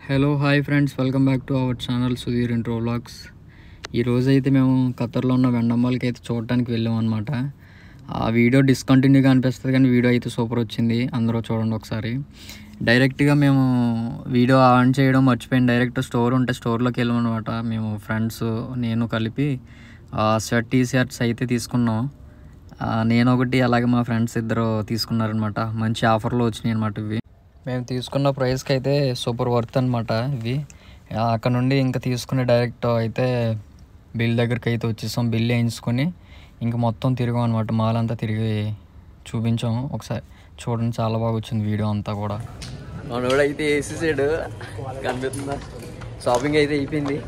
Hello hi friends, welcome back to our channel Sudheer intro vlogs. ఈరోజు అయితే మేము ఖతర్లో ఉన్న వెండమ్మాల్కి అయితే చూడటానికి వెళ్ళాం అనమాట. ఆ వీడియో డిస్కంటిన్యూగా అనిపిస్తుంది కానీ వీడియో అయితే సూపర్ వచ్చింది. అందరూ చూడండి ఒకసారి. డైరెక్ట్గా మేము వీడియో ఆన్ చేయడం మర్చిపోయింది. డైరెక్ట్ స్టోర్ ఉంటే స్టోర్లోకి వెళ్ళాం అనమాట. మేము ఫ్రెండ్స్ నేను కలిపి టీ షర్ట్స్ అయితే తీసుకున్నాం. నేను ఒకటి, అలాగే మా ఫ్రెండ్స్ ఇద్దరు తీసుకున్నారనమాట. మంచి ఆఫర్లో వచ్చినాయి అనమాట ఇవి. మేము తీసుకున్న ప్రైస్కి అయితే సూపర్ వర్త్ అనమాట ఇవి. అక్కడ నుండి ఇంకా తీసుకుని డైరెక్ట్ అయితే బిల్ దగ్గరికి అయితే వచ్చేసాం. బిల్ వేయించుకొని ఇంకా మొత్తం తిరిగాం అనమాట. మాల్ అంతా తిరిగి చూపించాము. ఒకసారి చూడండి, చాలా బాగా వచ్చింది వీడియో అంతా కూడా. మనోడు అయితే వేసేసాడు, కనిపిస్తుందా? షాపింగ్ అయితే అయిపోయింది.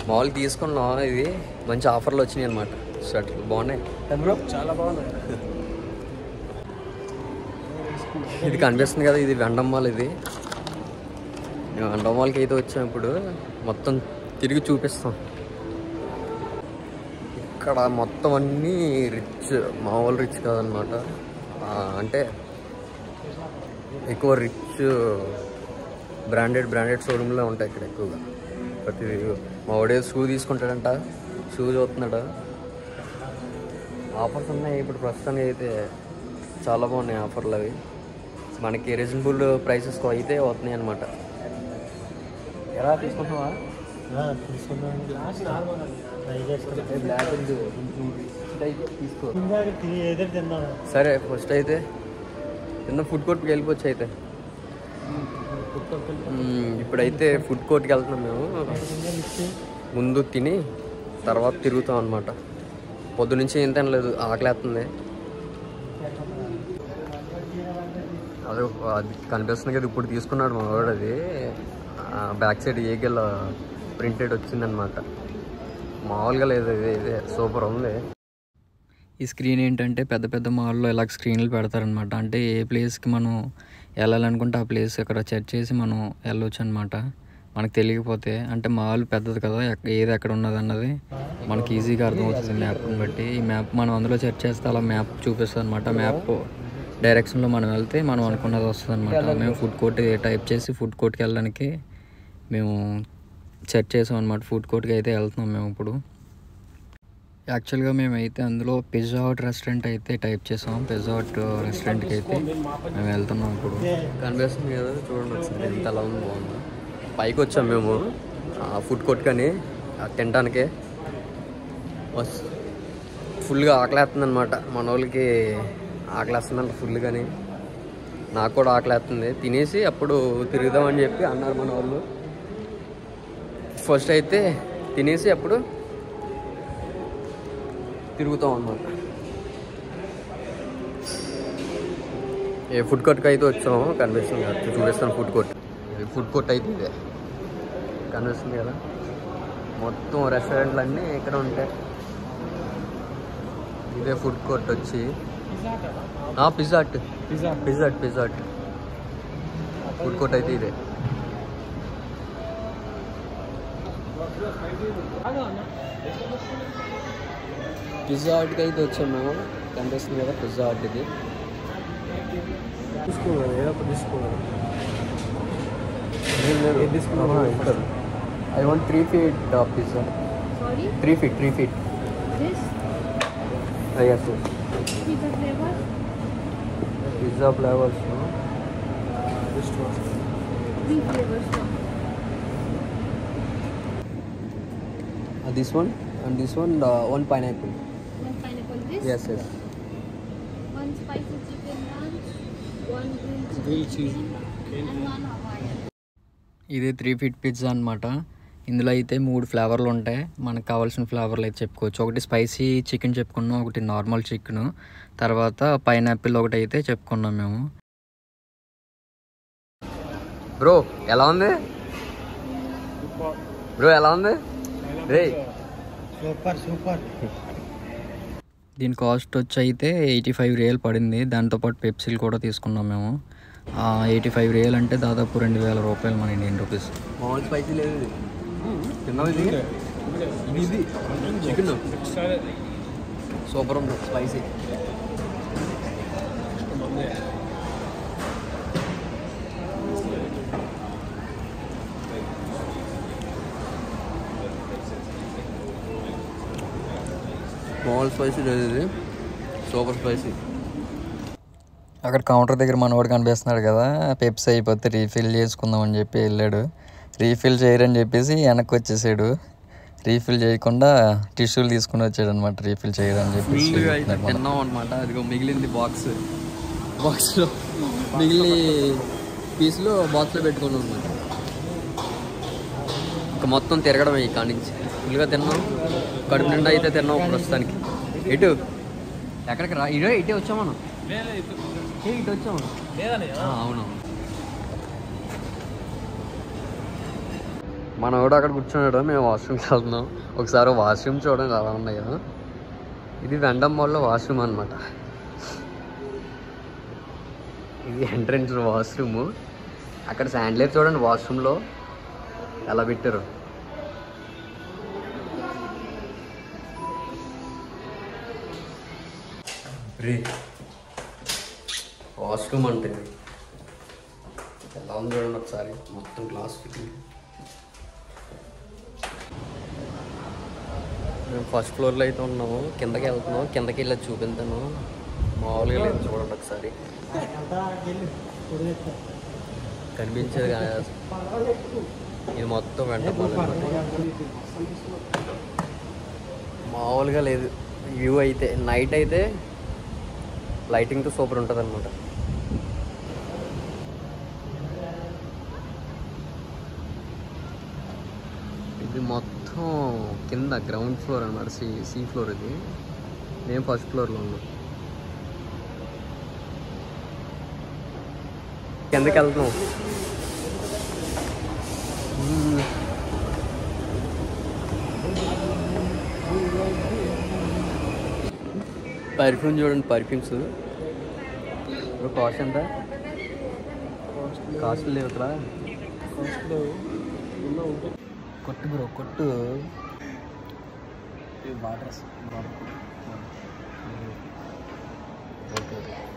మాల్ తీసుకున్నాం. ఇది మంచి ఆఫర్లు వచ్చినాయి అనమాట. షర్ట్లు బాగున్నాయి బ్రో, చాలా బాగున్నాయి. ఇది కనిపిస్తుంది కదా, ఇది వెండమ్మాల్. ఇది వెండమ్మాల్కి అయితే వచ్చాం. ఇప్పుడు మొత్తం తిరిగి చూపిస్తాం. ఇక్కడ మొత్తం అన్నీ రిచ్, మామూలు రిచ్ కాదనమాట. అంటే ఎక్కువ రిచ్ బ్రాండెడ్ షోరూమ్లో ఉంటాయి ఇక్కడ ఎక్కువగా. ప్రతి మా వాడే షూ తీసుకుంటాడంట, షూ చూస్తున్నాడు. ఆఫర్స్ ఉన్నాయి ఇప్పుడు ప్రస్తుతానికి అయితే, చాలా బాగున్నాయి ఆఫర్లు. అవి మనకి రీజనబుల్ ప్రైసెస్కి అయితే వస్తున్నాయి అనమాట. ఎలా తీసుకుంటున్నావా? తీసుకో. సరే, ఫస్ట్ అయితే చిన్న ఫుడ్ కోర్ట్కి వెళ్ళిపోవచ్చు. అయితే ఇప్పుడైతే ఫుడ్ కోర్ట్కి వెళ్తున్నాం మేము. ముందు తిని తర్వాత తిరుగుతాం అనమాట. పొద్దునుంచి ఏం తినలేదు, ఆకలేస్తుంది. అది కనిపిస్తుంది కదా, ఇప్పుడు తీసుకున్నాడు మా వాడు. అది బ్యాక్ సైడ్ ఏగెల్ ప్రింటెడ్ వచ్చిందనమాట. మామూలుగా లేదు, ఇదే సూపర్ ఉంది. ఈ స్క్రీన్ ఏంటంటే పెద్ద పెద్ద మాల్లో ఇలా స్క్రీన్లు పెడతారనమాట. అంటే ఏ ప్లేస్కి మనం వెళ్ళాలనుకుంటే ఆ ప్లేస్ ఇక్కడ సెర్చ్ చేసి మనం వెళ్ళొచ్చు అనమాట. మనకు తెలియకపోతే, అంటే మాల్ పెద్దది కదా, ఏది ఎక్కడ ఉన్నది అన్నది మనకి ఈజీగా అర్థమవుతుంది మ్యాప్ని బట్టి. ఈ మ్యాప్ మనం అందులో సెర్చ్ చేస్తే అలా మ్యాప్ చూపిస్తుంది అనమాట. మ్యాప్ డైరెక్షన్లో మనం వెళ్తే మనం అనుకున్నది వస్తుంది అనమాట. మేము ఫుడ్ కోర్ట్ టైప్ చేసి ఫుడ్ కోర్ట్కి వెళ్ళడానికి మేము సెర్చ్ చేసాం అనమాట. ఫుడ్ కోర్ట్కి అయితే వెళ్తున్నాం మేము ఇప్పుడు. యాక్చువల్గా మేమైతే అందులో పిజ్జా హట్ రెస్టారెంట్ అయితే టైప్ చేసాం. పిజ్జా హట్ రెస్టారెంట్కి అయితే మేము వెళ్తున్నాం ఇప్పుడు. కనిపిస్తుంది కదా, చూడండి ఒకసారి ఎంత అలా ఉంది, బాగుంది. పైకి వచ్చాం మేము ఫుడ్ కోర్ట్ కానీ తినడానికి. ఫుల్గా ఆకలేస్తుంది అనమాట. మన వాళ్ళకి ఆకలేస్తుందంట ఫుల్. కానీ నాకు కూడా ఆకలేస్తుంది. తినేసి అప్పుడు తిరుగుదామని చెప్పి అన్నారు మన వాళ్ళు. ఫస్ట్ అయితే తినేసి అప్పుడు తిరుగుతాం అన్నమాట. ఏ ఫుడ్ కోర్ట్కి అయితే వచ్చాము. కనిపిస్తుంది కదా, చూపిస్తాను ఫుడ్ కోర్ట్. ఫుడ్ కోర్ట్ అయితే ఇదే కనిపిస్తుంది కదా. మొత్తం రెస్టారెంట్లు అన్నీ ఇక్కడ ఉంటాయి. ఇదే ఫుడ్ కోర్ట్ వచ్చి పిజ్జా హట్ ఫుడ్ కోర్ట్ అయితే ఇదే. పిజ్జా హట్కి అయితే వచ్చాం మేము. కనిపిస్తుంది కదా పిజ్జా హట్. ఇది I want 3 feet pizza. 3 feet. Yes. Pizza flavors. Three flavors. This one and this one. One pineapple. One pineapple. This. Yes. One spicy chicken ranch. One grilled chicken. And one Hawaiian. ఇది 3 feet pizza అనమాట. ఇందులో అయితే 3 ఫ్లేవర్లు ఉంటాయి. మనకు కావాల్సిన ఫ్లేవర్లు అయితే చెప్పుకోవచ్చు. ఒకటి స్పైసీ చికెన్ చెప్పుకున్నాం, ఒకటి నార్మల్ చికెన్, తర్వాత పైనాపిల్ ఒకటి అయితే చెప్పుకున్నాం మేము. బ్రో ఎలా ఉంది? రే సూపర్. దీని కాస్ట్ వచ్చి అయితే 85 రియల్ పడింది. దాంతోపాటు పెప్సీలు కూడా తీసుకున్నాం మేము. 85 రియల్ అంటే దాదాపు 2000 రూపాయలు మన ఇండియన్ రూపీస్. మామూలు స్పైసీ లేదు ఇది. చికెన్ సూపర్ ఉంది, స్పైసీ. మామూలు స్పైసీ లేదు, ఇది సూపర్ స్పైసీ. అక్కడ కౌంటర్ దగ్గర మనవాడు కనిపిస్తున్నాడు కదా, పెప్సీ అయిపోతే రీఫిల్ చేసుకుందామని చెప్పి వెళ్ళాడు. రీఫిల్ చేయరని చెప్పేసి వెనక్కి వచ్చేసాడు. రీఫిల్ చేయకుండా టిష్యూలు తీసుకుని వచ్చాడు అనమాట, రీఫిల్ చేయరని చెప్పేసి. తిన్నాం అనమాట. అదిగో మిగిలింది బాక్స్లో మిగిలిన పీసులు బాక్స్లో పెట్టుకున్నాం అనమాట. ఇంకా మొత్తం తిరగడం ఇక్కడ నుంచి ఫుల్గా తిన్నాం. కడుపు నిండా అయితే తిన్నాం ప్రస్తుతానికి. ఎక్కడికి రా, ఇటే వచ్చాం మనం. ఇటు వచ్చాము. అవునవును. మనం కూడా అక్కడ కూర్చున్నాడు, మేము వాష్రూమ్కి వెళ్తున్నాం. ఒకసారి వాష్రూమ్ చూడండి అలా ఉన్నాయి కదా. ఇది వెండమ్ మాల్లో వాష్రూమ్ అనమాట. ఇది ఎంట్రన్స్ వాష్రూమ్. అక్కడ శాండ్లర్ చూడండి వాష్రూమ్లో ఎలా పెట్టారు. వాష్రూమ్ అంటే ఎలా ఉంది చూడండి ఒకసారి, మొత్తం గ్లాస్ ఫిట్టింగ్. మేము ఫస్ట్ ఫ్లోర్లో అయితే ఉన్నాము, కిందకి వెళ్తున్నాం. కిందకి వెళ్ళి చూపిస్తాను, మామూలుగా లేదు చూడండి ఒకసారి. కనిపించేది కానీ ఇది మొత్తం వెంట మామూలుగా లేదు వ్యూ అయితే. నైట్ అయితే లైటింగ్తో సూపర్ ఉంటుంది అనమాట. ఇది మొత్తం కింద గ్రౌండ్ ఫ్లోర్ అన్నమాట, సి ఫ్లోర్. ఇది మేము ఫస్ట్ ఫ్లోర్లో ఉన్నాం. కిందకి వెళ్తున్నాం. పర్ఫ్యూమ్ చూడండి, పర్ఫ్యూమ్స్ కాస్ట్ ఎంత? కాస్ట్ లేవు ఇక్కడ. కొట్టు బ్రో, కొట్టు.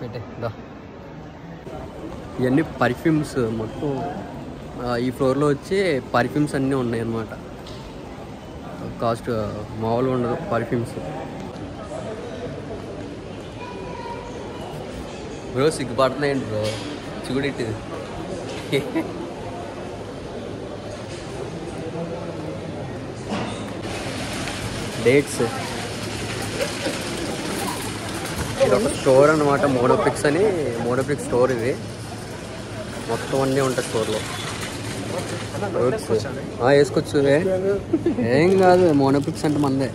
పెట్టే ఇవన్నీ పర్ఫ్యూమ్స్ మొత్తం. ఈ ఫ్లోర్లో వచ్చి పర్ఫ్యూమ్స్ అన్నీ ఉన్నాయి అన్నమాట. కాస్ట్ మామూలుగా ఉండదు పర్ఫ్యూమ్స్. బ్రో సిగ్గుపడుతున్నాయండి బ్రో, చూడేటిది. డేట్స్. ఇది ఒక స్టోర్ అనమాట, మోనోప్లిక్స్ అని. మోనోప్లిక్స్ స్టోర్ ఇది. మొత్తం అన్నీ ఉంటాయి స్టోర్లో. వేసుకోవచ్చు, ఏం కాదు. మోనోప్లిక్స్ అంటే మందే.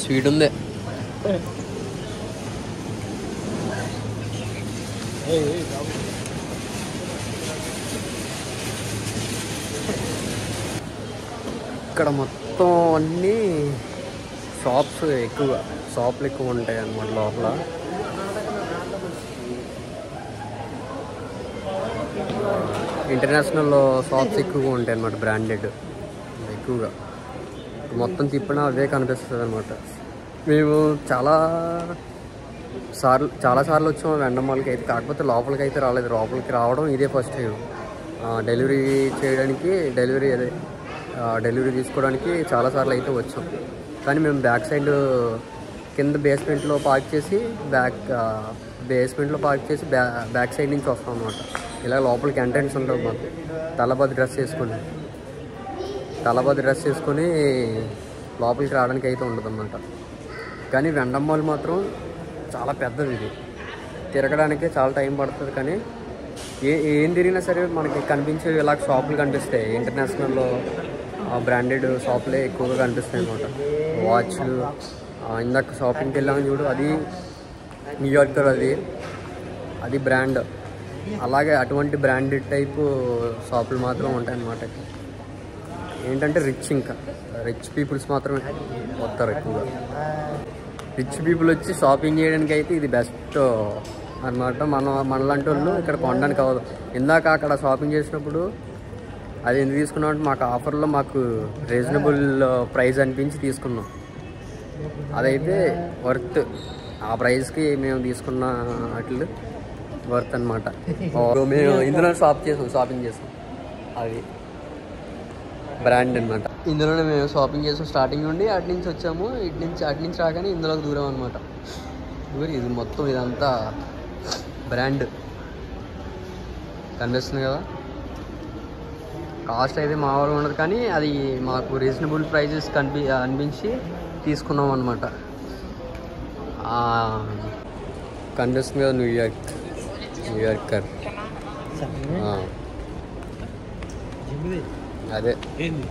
స్వీట్ ఉంది. ఇక్కడ మొత్తం అన్నీ షాప్స్ షాపులు ఎక్కువ ఉంటాయి అన్నమాట లోపల. ఇంటర్నేషనల్ షాప్స్ ఎక్కువగా ఉంటాయి అన్నమాట, బ్రాండెడ్ ఎక్కువగా. మొత్తం తిప్పినా అదే కనిపిస్తుంది అనమాట. మేము చాలా సార్లు వచ్చాము వెండమాల్కి అయితే, కాకపోతే లోపలికి అయితే రాలేదు. లోపలికి రావడం ఇదే ఫస్ట్ టైం. డెలివరీ చేయడానికి, డెలివరీ తీసుకోవడానికి చాలాసార్లు అయితే వచ్చాం. కానీ మేము బ్యాక్ సైడ్ కింద బేస్మెంట్లో పార్క్ చేసి బ్యాక్ సైడ్ నుంచి వస్తాం అన్నమాట. ఇలా లోపలికి ఎంట్రన్స్ ఉంటుంది మాకు. తలబాద్ డ్రెస్ వేసుకొని లోపలికి రావడానికి అయితే ఉండదు అన్నమాట. కానీ వెండమ్ మాల్ మాత్రం చాలా పెద్దది. ఇది తిరగడానికే చాలా టైం పడుతుంది. కానీ ఏం తిరిగినా సరే మనకి కనిపించే ఇలా షాపులు కనిపిస్తాయి. ఇంటర్నేషనల్ బ్రాండెడ్ షాపులే ఎక్కువగా కనిపిస్తాయి అన్నమాట. వాచ్లు, ఇందాక షాపింగ్కి వెళ్ళామని చూడు, అది న్యూయార్కర్, అది బ్రాండ్. అలాగే అటువంటి బ్రాండెడ్ టైపు షాపులు మాత్రం ఉంటాయన్నమాట. ఏంటంటే రిచ్ పీపుల్స్ మాత్రమే వస్తారు ఎక్కువగా. రిచ్ పీపుల్ వచ్చి షాపింగ్ చేయడానికి అయితే ఇది బెస్ట్ అన్నమాట. మనలాంటి వాళ్ళు ఇక్కడ కొనడానికి అవ్వదు. ఇందాక అక్కడ షాపింగ్ చేసినప్పుడు అది ఎందుకు తీసుకున్నాం అంటే మాకు ఆఫర్లో మాకు రీజనబుల్ ప్రైస్ అనిపించి తీసుకున్నాం. అదైతే వర్త్. ఆ ప్రైస్కి మేము తీసుకున్న వాటిలో వర్త్ అనమాట. మేము ఇందులో షాపింగ్ చేసాం. అది బ్రాండ్ అనమాట. ఇందులోనే మేము షాపింగ్ చేసాం స్టార్టింగ్ నుండి. అటు నుంచి వచ్చాము, అటు నుంచి రాగానే ఇందులోకి దూరం అనమాట. ఇది మొత్తం ఇదంతా బ్రాండ్ కనిపిస్తుంది కదా. కాస్ట్ అయితే మామూలుగా ఉండదు, కానీ అది మాకు రీజనబుల్ ప్రైజెస్ అనిపించి తీసుకున్నాం అనమాట. కనిపిస్తుంది కదా న్యూయార్కర్. అదే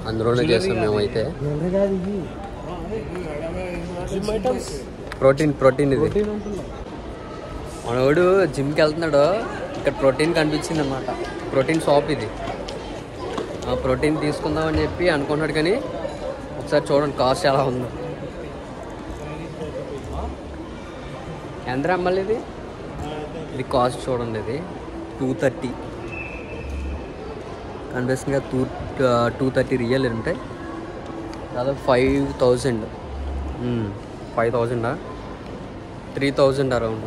అందులోనే చేస్తాం మేమైతే. ప్రోటీన్ ఇది. మనోడు జిమ్కి వెళ్తున్నాడు, ఇక్కడ ప్రోటీన్ కనిపించింది అనమాట. ప్రోటీన్ షాప్ ఇది. ప్రోటీన్ తీసుకుందామని చెప్పి అనుకున్నాడు, కానీ ఒకసారి చూడండి కాస్ట్ ఎలా ఉందో. ఎంత అమ్మాలి ఇది కాస్ట్ చూడండి. ఇది 230 కనిపిస్తుంది కదా. 230 రియల్ ఉంటాయి. దాదాపు 5,000 3,000 అరౌండ్.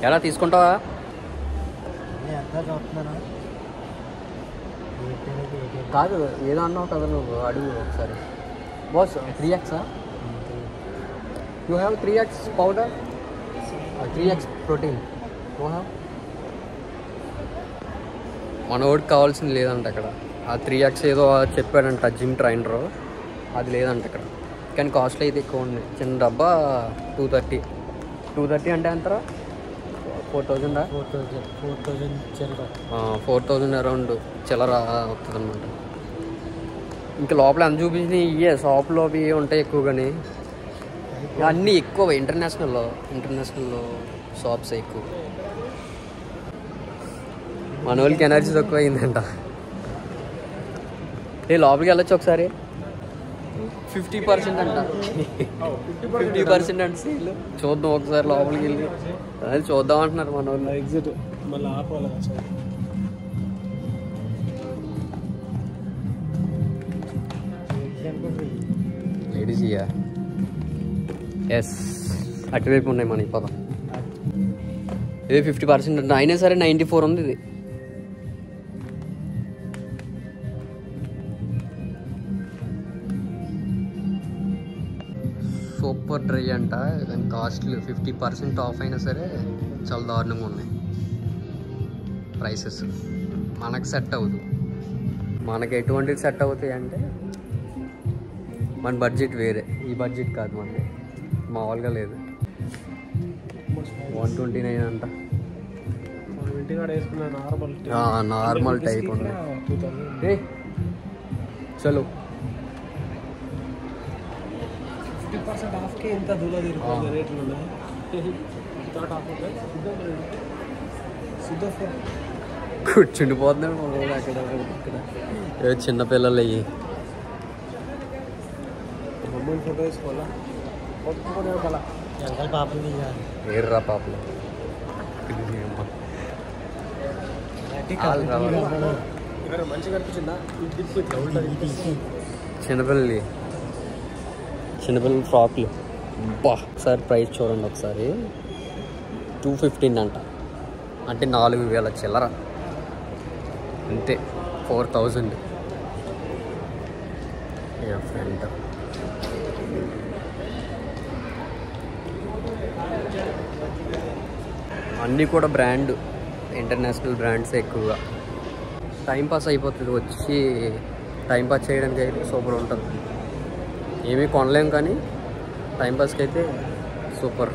ఎలా తీసుకుంటావా? కాదు ఏదో అన్నావు కదా నువ్వు, అడుగు ఒకసారి. Boss 3x you have 3x powder, 3x protein you have. మనోడికి కావాల్సింది లేదంట అక్కడ. ఆ 3x ఏదో చెప్పాడంట జిమ్ ట్రైనరు, అది లేదంట ఇక్కడ. కానీ కాస్ట్లో అయితే ఎక్కువ ఉంది. చిన్న డబ్బా 230 అంటే ఎంతరా? 4,000 4,000 అరౌండ్ చిల్లర వస్తుంది అనమాట. ఇంకా లోపల ఎంత చూపించినాయి ఇవే షాప్లో అవి ఉంటాయి ఎక్కువ, కానీ అన్నీ ఎక్కువ ఇంటర్నేషనల్లో షాప్స్ ఎక్కువ. మన వాళ్ళకి ఎనర్జీ తక్కువ అయిందంట. లోపలికి వెళ్ళొచ్చు ఒకసారి. 50% అంట. 50% అంటే సీలు. చూద్దాం ఒకసారి లోపలికి వెళ్ళి. అది చూద్దాం అంటున్నారు మన వాళ్ళు. ఎగ్జిట్ లేడీస్ ఇయా. ఎస్, అటువైపు ఉన్నాయి మన పదం. ఇది 50% అంటే అయినా సరే 94 ఉంది ఇది. సూపర్ డ్రై అంట. కానీ కాస్ట్లు 50% ఆఫ్ అయినా సరే చాలా దారుణంగా ఉన్నాయి ప్రైసెస్. మనకు సెట్ అవ్వదు. మనకి ఎటువంటిది సెట్ అవుతాయి అంటే మన బడ్జెట్ వేరే, ఈ బడ్జెట్ కాదు మనకి. మామూలుగా లేదు. 129 అంట. నార్మల్ టైప్ ఉంది. చలో 50% ఆఫ్కి ఇంత దూల తీరుకోవాలి రేట్లు ఉన్నాయి. కూర్చుండిపోతున్నాడు అక్కడ ఇక్కడ. చిన్నపిల్లలు అయ్యి మమ్మల్ని ఫోటో వేసుకోవాలా? పాపలు తీయాలి. ఏర్రా పాపలు. మంచిగా అనిపించిందా? చిన్నపిల్లల ఫ్రాక్లు. ఒకసారి ప్రైస్ చూడండి ఒకసారి. 215 అంట. అంటే 4,000 చిల్లర అంతే. 4,000 ఫ్రెండ్. అన్నీ కూడా బ్రాండ్, ఇంటర్నేషనల్ బ్రాండ్స్ ఎక్కువగా. టైంపాస్ అయిపోతుంది. వచ్చి టైంపాస్ చేయడానికి అయితే సూపర్ ఉంటుంది. ఏమీ కొనలేం, కానీ టైంపాస్కి అయితే సూపర్.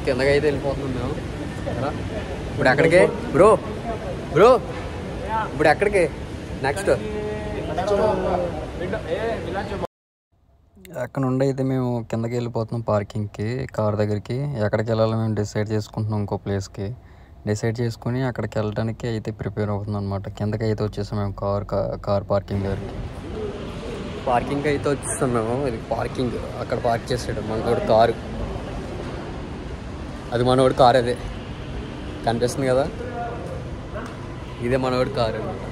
కిందకి అయితే వెళ్ళిపోతున్నాం మేము. ఇప్పుడు ఎక్కడికి బ్రో? ఇప్పుడు ఎక్కడికి నెక్స్ట్? అక్కడ నుండి అయితే మేము కిందకి వెళ్ళిపోతున్నాం పార్కింగ్కి, కార్ దగ్గరికి. ఎక్కడికి వెళ్ళాలో మేము డిసైడ్ చేసుకుంటున్నాం. ఇంకో ప్లేస్కి డిసైడ్ చేసుకుని అక్కడికి వెళ్ళడానికి అయితే ప్రిపేర్ అవుతుంది అనమాట. కిందకి అయితే వచ్చేసాం మేము కార్ పార్కింగ్ దగ్గరికి. పార్కింగ్ అయితే వచ్చేసాం మేము. ఇది పార్కింగ్. అక్కడ పార్క్ చేసాడు మనోడు కారు. అది మనోడు కారు. అదే కనిపిస్తుంది కదా, ఇదే మనోడు కారు అనమాట.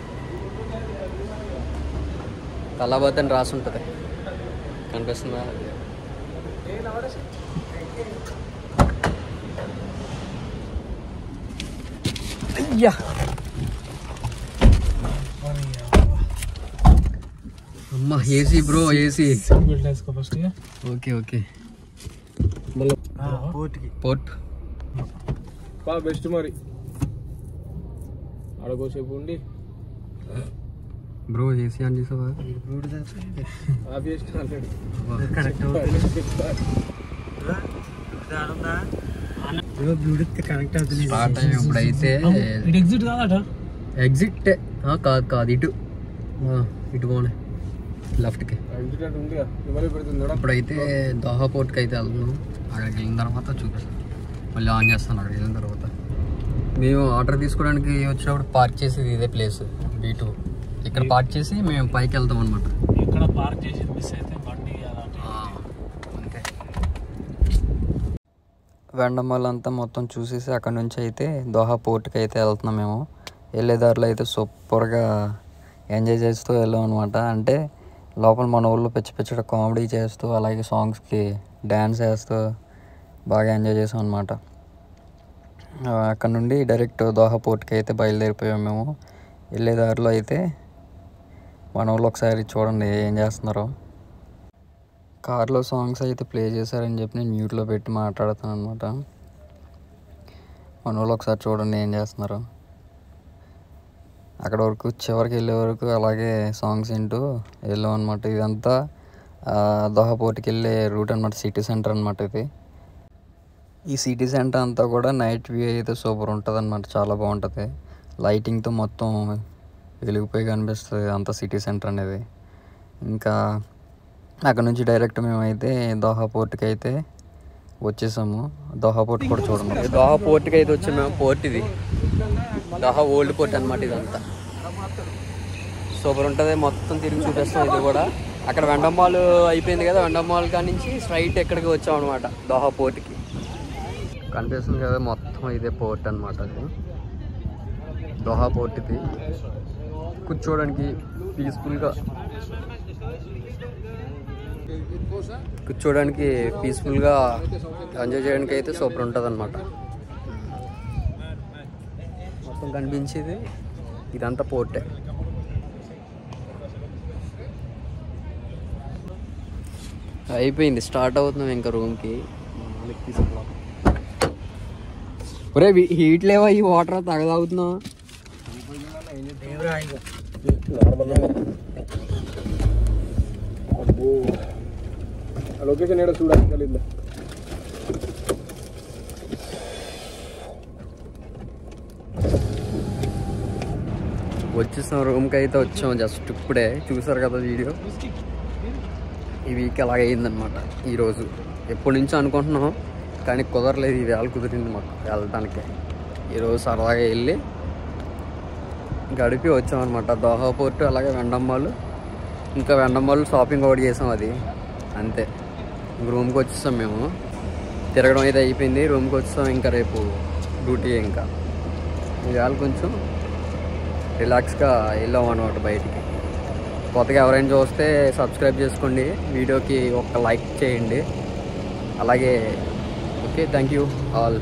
కలాబాద్ అని రాసి ఉంటుంది, కనిపిస్తుందా? యా అమ్మ ఏసీ బ్రో ఏసీ. బిల్డ్ చేసుకో ఫస్ట్. ఓకే ఓకే మళ్ళీ పోర్ట్ బెస్ట్ మరి అడగోసేపు ఉండి బ్రో ఏసీ ఆన్ చేసావా? కనెక్ట్ అవుతుంది. స్టార్ట్ అయ్యి ఇప్పుడైతే ఎగ్జిట్ కాదట. ఎగ్జిట్ కాదు కాదు ఇటు ఇటు పోనే లెఫ్ట్కి. ఇప్పుడైతే దోహా పోర్ట్కి అయితే వెళ్తున్నాం. అక్కడికి వెళ్ళిన తర్వాత చూపిస్తాను, మళ్ళీ ఆన్ చేస్తాను. అక్కడికి వెళ్ళిన తర్వాత మేము ఆర్డర్ తీసుకోవడానికి వచ్చినప్పుడు పార్క్ చేసేది ఇదే ప్లేస్ B2. ఇక్కడ పార్క్ చేసి మేము పైకి వెళ్తాం అనమాట. ఇక్కడ పార్క్ చేసి మిస్ అయితే బండి అంతే. వెండమల్ అంతా మొత్తం చూసేసి అక్కడ నుంచి అయితే దోహా పోర్ట్కి అయితే వెళ్తున్నాం. మేము వెళ్ళేదారిలో అయితే సూపర్గా ఎంజాయ్ చేస్తూ వెళ్ళాం అనమాట. అంటే లోపల మన ఊళ్ళో పిచ్చి పిచ్చట కామెడీ చేస్తూ అలాగే సాంగ్స్కి డ్యాన్స్ వేస్తూ బాగా ఎంజాయ్ చేసాం అనమాట. అక్కడ నుండి డైరెక్ట్ దోహా పోర్ట్కి అయితే బయలుదేరిపోయాం మేము. వెళ్ళేదారిలో అయితే మన ఊళ్ళో ఒకసారి చూడండి ఏం చేస్తున్నారో. కార్లో సాంగ్స్ అయితే ప్లే చేశారని చెప్పి నేను మ్యూట్లో పెట్టి మాట్లాడుతాను అనమాట. మన ఊళ్ళో ఒకసారి చూడండి ఏం చేస్తున్నారో. అక్కడ వరకు చివరికి వెళ్ళే వరకు అలాగే సాంగ్స్ వింటూ వెళ్ళాం అనమాట. ఇదంతా దోహా పోర్ట్కి వెళ్ళే రూట్ అనమాట. సిటీ సెంటర్ అనమాట ఇది. ఈ సిటీ సెంటర్ అంతా కూడా నైట్ వ్యూ అయితే సూపర్ ఉంటుంది అనమాట. చాలా బాగుంటుంది. లైటింగ్తో మొత్తం వెలిగిపోయి కనిపిస్తుంది అంత సిటీ సెంటర్ అనేది. ఇంకా అక్కడ నుంచి డైరెక్ట్ మేమైతే దోహా పోర్ట్కి అయితే వచ్చేసాము. దోహా పోర్ట్ కూడా చూడండి. దోహా పోర్ట్కి అయితే వచ్చాము మేము. పోర్ట్ ఇది దోహా ఓల్డ్ పోర్ట్ అనమాట. ఇదంతా సూపర్ ఉంటుంది. మొత్తం తిరిగి చూపిస్తాం. ఇది కూడా అక్కడ వెండమ్మాల్ అయిపోయింది కదా. వెండమ్మాల్ కాడి నుంచి స్ట్రైట్ ఎక్కడికి వచ్చాం అనమాట దోహా పోర్ట్కి. కనిపిస్తుంది కదా మొత్తం ఇదే పోర్ట్ అనమాట. అది దోహా పోర్ట్. ఇది కూర్చోడానికి పీస్ఫుల్గా ఎంజాయ్ చేయడానికి అయితే సూపర్ ఉంటుంది అనమాట. మొత్తం కనిపించేది ఇదంతా పోర్టే. అయిపోయింది, స్టార్ట్ అవుతున్నాం ఇంకా రూమ్కి. ఒరే హీట్ లేవా ఈ వాటర్ తాగదాగుతున్నావు? లొకేషన్ ఏడో చూడాలి. వచ్చేసాం రూమ్కి అయితే వచ్చాం. జస్ట్ ఇప్పుడే చూసారు కదా వీడియో. ఈ వీక్ అలాగ అయిందనమాట. ఈరోజు ఎప్పటి నుంచో అనుకుంటున్నాం కానీ కుదరలేదు. ఈ వేళ కుదిరింది మాకు వెళ్ళటానికి. ఈరోజు సరదాగా వెళ్ళి గడిపి వచ్చామన్నమాట. దోహా పోర్ట్ అలాగే వెండమ్మాల్. ఇంకా వెండమ్మాల్ షాపింగ్ ఒకటి చేసాం, అది అంతే. రూమ్కి వచ్చేసాం మేము. తిరగడం అయితే అయిపోయింది. రూమ్కి వచ్చేసాం. ఇంకా రేపు డ్యూటీ. ఇంకా ఇవాళ కొంచెం రిలాక్స్గా వెళ్ళాం అనమాట బయటికి. కొత్తగా ఎవరైనా చూస్తే సబ్స్క్రైబ్ చేసుకోండి, వీడియోకి ఒక లైక్ చేయండి. అలాగే ఓకే, థ్యాంక్ యూ ఆల్.